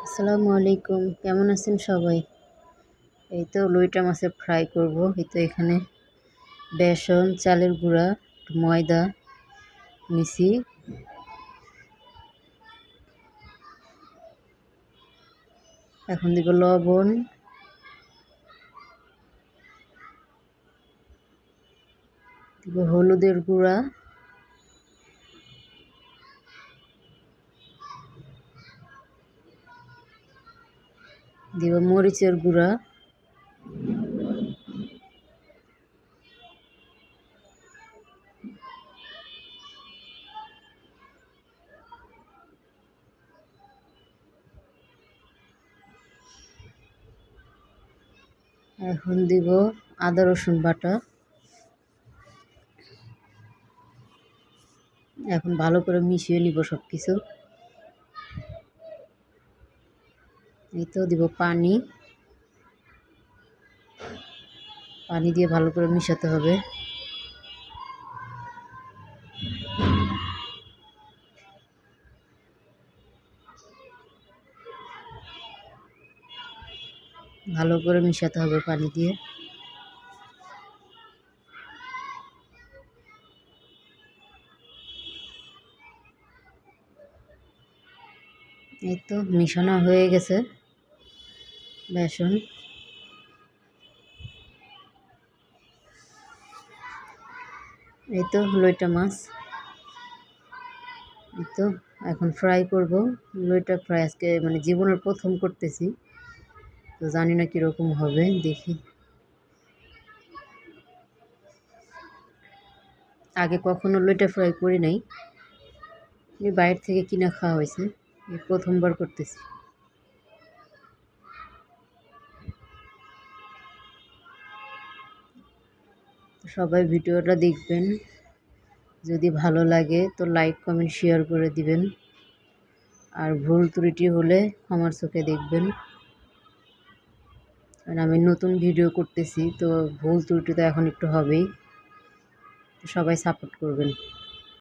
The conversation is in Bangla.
আসসালামু আলাইকুম, কেমন আছেন সবাই? এই তো লইটা মাছের ফ্রাই করব। এই তো এখানে বেসন, চালের গুঁড়া, ময়দা নিছি। এখন দিব লবণ, দিব হলুদের গুঁড়া, দিব মরিচের গুঁড়া, এখন দিব আদা রসুন বাটা। এখন ভালো করে মিশিয়ে নিব সব কিছু। এই তো দিব পানি, পানি দিয়ে ভালো করে মিশাতে হবে। ভালো করে মিশাতে হবে পানি দিয়ে। এই তো মিশানো হয়ে গেছে বেসন। এই তো লইটা মাছ, এই তো এখন ফ্রাই করব। লইটা ফ্রাই আজকে জীবনের প্রথম করতেছি, তো জানি না কীরকম হবে, দেখি। আগে কখনো লইটা ফ্রাই করি নাই, বাইরে থেকে কিনা খাওয়া হয়েছে, এই প্রথমবার করতেছি। সবাই ভিডিওটা দেখবেন, যদি ভালো লাগে তো লাইক কমেন্ট শেয়ার করে দিবেন, আর ভুল ত্রুটি হলে ক্ষমার চোখে দেখবেন, কারণ আমি নতুন ভিডিও করতেছি, তো ভুল ত্রুটি তো এখন একটু হবেই। সবাই সাপোর্ট করবেন।